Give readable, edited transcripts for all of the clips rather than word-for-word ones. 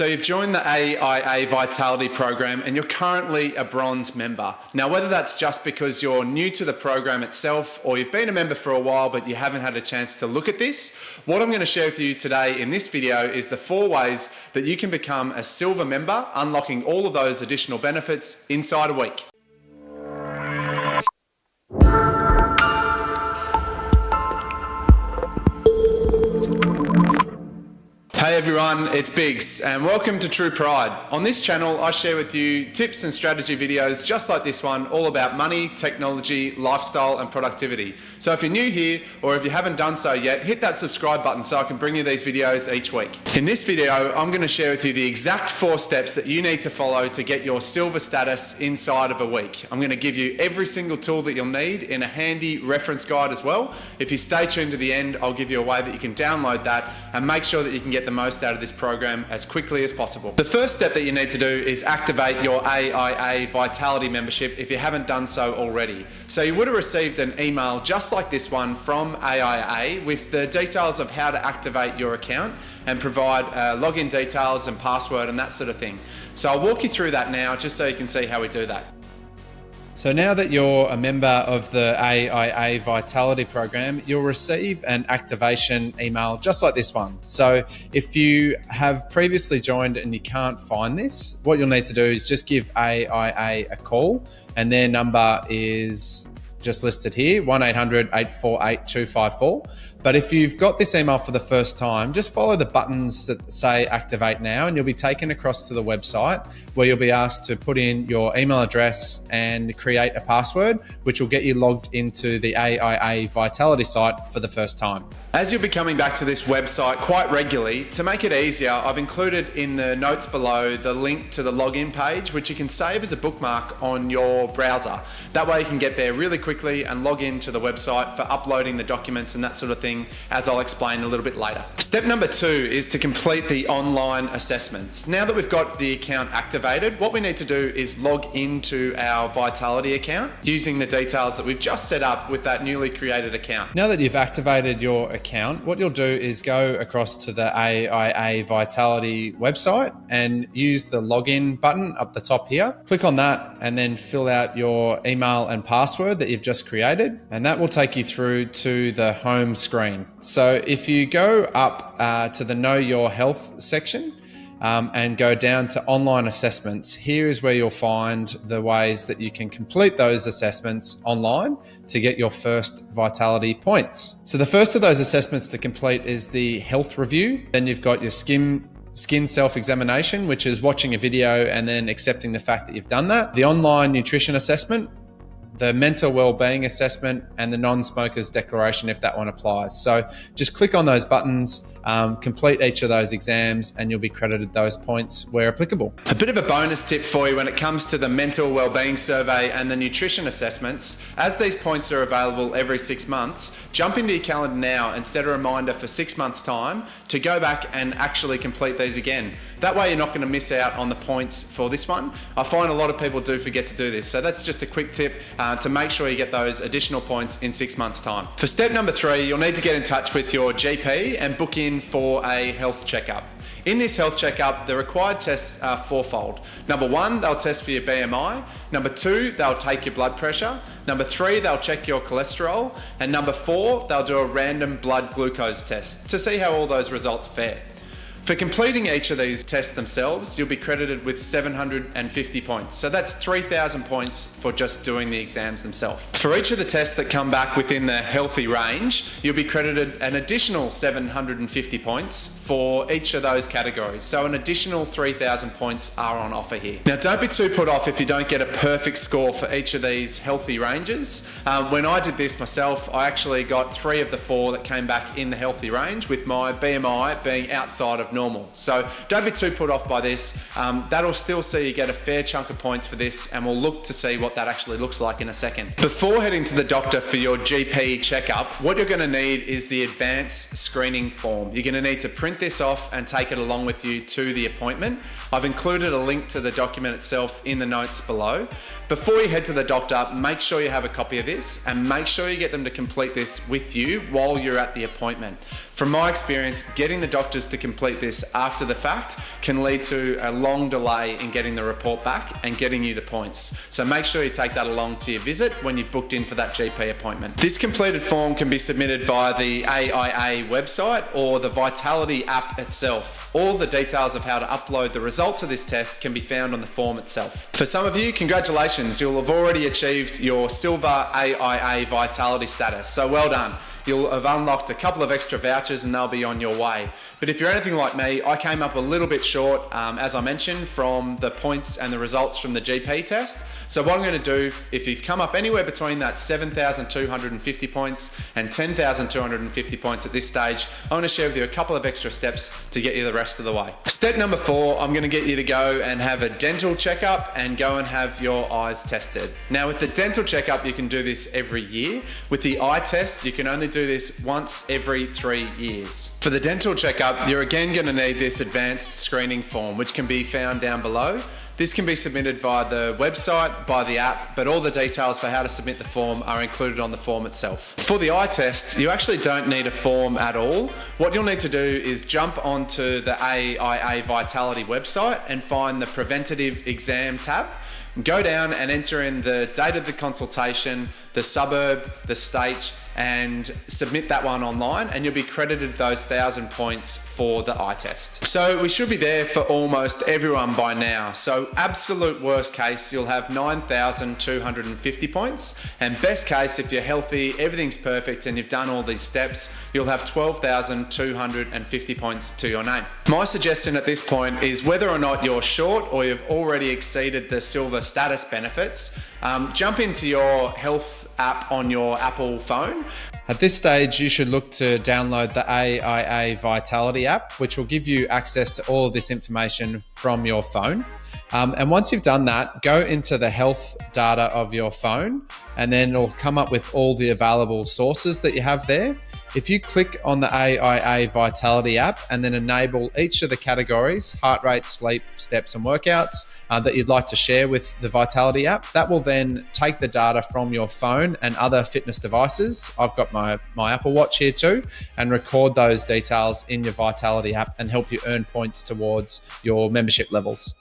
So you've joined the AIA Vitality program and you're currently a Bronze member. Now, whether that's just because you're new to the program itself or you've been a member for a while but you haven't had a chance to look at this, what I'm going to share with you today in this video is the 4 ways that you can become a Silver member, unlocking all of those additional benefits inside a week. Hey everyone, it's Biggs and welcome to True Pride. On this channel, I share with you tips and strategy videos just like this one, all about money, technology, lifestyle and productivity. So if you're new here or if you haven't done so yet, hit that subscribe button so I can bring you these videos each week. In this video, I'm going to share with you the exact 4 steps that you need to follow to get your Silver status inside of a week. I'm going to give you every single tool that you'll need in a handy reference guide as well. If you stay tuned to the end, I'll give you a way that you can download that and make sure that you can get the most out of this program as quickly as possible. The first step that you need to do is activate your AIA Vitality membership if you haven't done so already. So you would have received an email just like this one from AIA with the details of how to activate your account and provide login details and password and that sort of thing. So I'll walk you through that now just so you can see how we do that. So now that you're a member of the AIA Vitality program, you'll receive an activation email just like this one. So if you have previously joined and you can't find this, what you'll need to do is just give AIA a call, and their number is just listed here, 1-800-848-254. But if you've got this email for the first time, just follow the buttons that say activate now and you'll be taken across to the website where you'll be asked to put in your email address and create a password, which will get you logged into the AIA Vitality site for the first time. As you'll be coming back to this website quite regularly, to make it easier, I've included in the notes below the link to the login page, which you can save as a bookmark on your browser. That way you can get there really quickly and log into the website for uploading the documents and that sort of thing, as I'll explain a little bit later. Step number 2 is to complete the online assessments. Now that we've got the account activated, what we need to do is log into our Vitality account using the details that we've just set up with that newly created account. Now that you've activated your account, what you'll do is go across to the AIA Vitality website and use the login button up the top here. Click on that and then fill out your email and password that you've just created, and that will take you through to the home screen. So if you go up to the Know Your Health section and go down to online assessments, here is where you'll find the ways that you can complete those assessments online to get your first Vitality points. So the first of those assessments to complete is the health review. Then you've got your skin self-examination, which is watching a video and then accepting the fact that you've done that. The online nutrition assessment, the mental well-being assessment, and the non-smokers declaration if that one applies. So just click on those buttons, complete each of those exams, and you'll be credited those points where applicable. A bit of a bonus tip for you when it comes to the mental well-being survey and the nutrition assessments, as these points are available every 6 months, jump into your calendar now and set a reminder for 6 months' time to go back and actually complete these again. That way you're not going to miss out on the points for this one. I find a lot of people do forget to do this, so that's just a quick tip to make sure you get those additional points in 6 months' time. For step number 3, you'll need to get in touch with your GP and book in for a health checkup. In this health checkup, the required tests are 4-fold. Number 1, they'll test for your BMI. Number 2, they'll take your blood pressure. Number 3, they'll check your cholesterol. And number 4, they'll do a random blood glucose test to see how all those results fare. For completing each of these tests themselves, you'll be credited with 750 points. So that's 3,000 points for just doing the exams themselves. For each of the tests that come back within the healthy range, you'll be credited an additional 750 points for each of those categories. So an additional 3,000 points are on offer here. Now don't be too put off if you don't get a perfect score for each of these healthy ranges. When I did this myself, I actually got 3 of the 4 that came back in the healthy range, with my BMI being outside of normal. So don't be too put off by this. That'll still see you get a fair chunk of points for this, and we'll look to see what that actually looks like in a second. Before heading to the doctor for your GP checkup, what you're going to need is the advanced screening form. You're going to need to print this off and take it along with you to the appointment. I've included a link to the document itself in the notes below. Before you head to the doctor, make sure you have a copy of this and make sure you get them to complete this with you while you're at the appointment. From my experience, getting the doctors to complete this after the fact can lead to a long delay in getting the report back and getting you the points. So make sure you take that along to your visit when you've booked in for that GP appointment. This completed form can be submitted via the AIA website or the Vitality app itself. All the details of how to upload the results of this test can be found on the form itself. For some of you, congratulations, you'll have already achieved your Silver AIA Vitality status. So well done. You'll have unlocked a couple of extra vouchers and they'll be on your way. But if you're anything like me, I came up a little bit short, as I mentioned, from the points and the results from the GP test. So what I'm going to do, if you've come up anywhere between that 7,250 points and 10,250 points at this stage, I'm going to share with you a couple of extra steps to get you the rest of the way. Step number 4, I'm going to get you to go and have a dental checkup and go and have your eyes tested. Now with the dental checkup, you can do this every year. With the eye test, you can only do this once every 3 years. For the dental checkup, you're again going to need this advanced screening form, which can be found down below. This can be submitted via the website, by the app, but all the details for how to submit the form are included on the form itself. For the eye test, you actually don't need a form at all. What you'll need to do is jump onto the AIA Vitality website and find the preventative exam tab. Go down and enter in the date of the consultation, the suburb, the state, and submit that one online, and you'll be credited those 1,000 points for the eye test. So we should be there for almost everyone by now. So absolute worst case, you'll have 9,250 points, and best case, if you're healthy, everything's perfect, and you've done all these steps, you'll have 12,250 points to your name. My suggestion at this point is whether or not you're short or you've already exceeded the Silver status benefits, jump into your health app on your Apple phone. At this stage, you should look to download the AIA Vitality app, which will give you access to all of this information from your phone. And once you've done that, go into the health data of your phone, and then it'll come up with all the available sources that you have there. If you click on the AIA Vitality app and then enable each of the categories, heart rate, sleep, steps, and workouts, that you'd like to share with the Vitality app, that will then take the data from your phone and other fitness devices. I've got my Apple Watch here too, and record those details in your Vitality app and help you earn points towards your membership levels.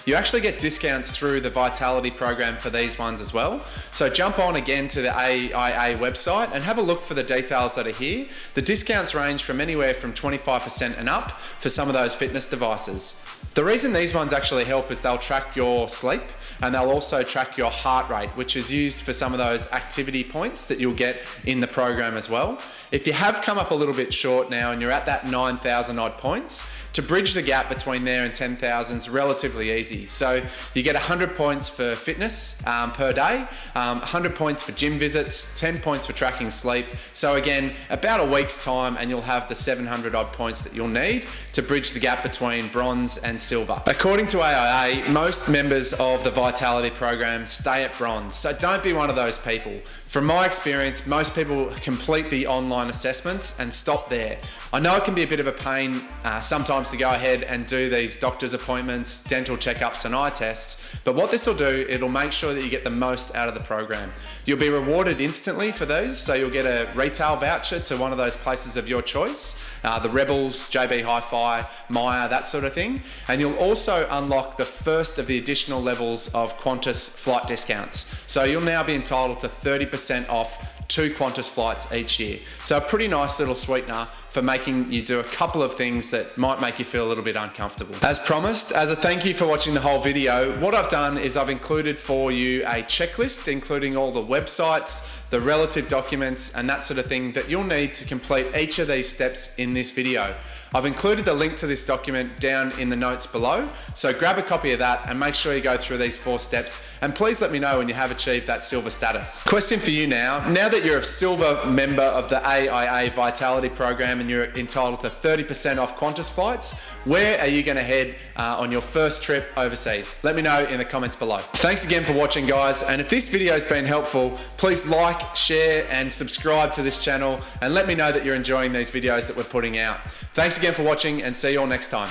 You actually get discounts through the Vitality program for these ones as well. So jump on again to the AIA website and have a look for the details that are here. The discounts range from anywhere from 25% and up for some of those fitness devices. The reason these ones actually help is they'll track your sleep, and they'll also track your heart rate, which is used for some of those activity points that you'll get in the program as well. If you have come up a little bit short now and you're at that 9,000 odd points, to bridge the gap between there and 10,000 is relatively easy. So you get 100 points for fitness per day, 100 points for gym visits, 10 points for tracking sleep. So again, about a week's time and you'll have the 700 odd points that you'll need to bridge the gap between bronze and silver. According to AIA, most members of the Vitality program stay at bronze. So don't be one of those people. From my experience, most people complete the online assessments and stop there. I know it can be a bit of a pain sometimes to go ahead and do these doctor's appointments, dental checkups and eye tests, but what this will do, it'll make sure that you get the most out of the program. You'll be rewarded instantly for those, so you'll get a retail voucher to one of those places of your choice, the Rebels, JB Hi-Fi, Maya, that sort of thing, and you'll also unlock the first of the additional levels of Qantas flight discounts. So you'll now be entitled to 30% off 2 Qantas flights each year. So a pretty nice little sweetener for making you do a couple of things that might make you feel a little bit uncomfortable. As promised, as a thank you for watching the whole video, what I've done is I've included for you a checklist, including all the websites, the relative documents, and that sort of thing that you'll need to complete each of these steps in this video. I've included the link to this document down in the notes below, so grab a copy of that and make sure you go through these 4 steps, and please let me know when you have achieved that silver status. Question for you now that you're a silver member of the AIA Vitality program and you're entitled to 30% off Qantas flights, where are you going to head on your first trip overseas? Let me know in the comments below. Thanks again for watching, guys, and if this video has been helpful, please like, share and subscribe to this channel, and let me know that you're enjoying these videos that we're putting out. Thanks again for watching, and see you all next time.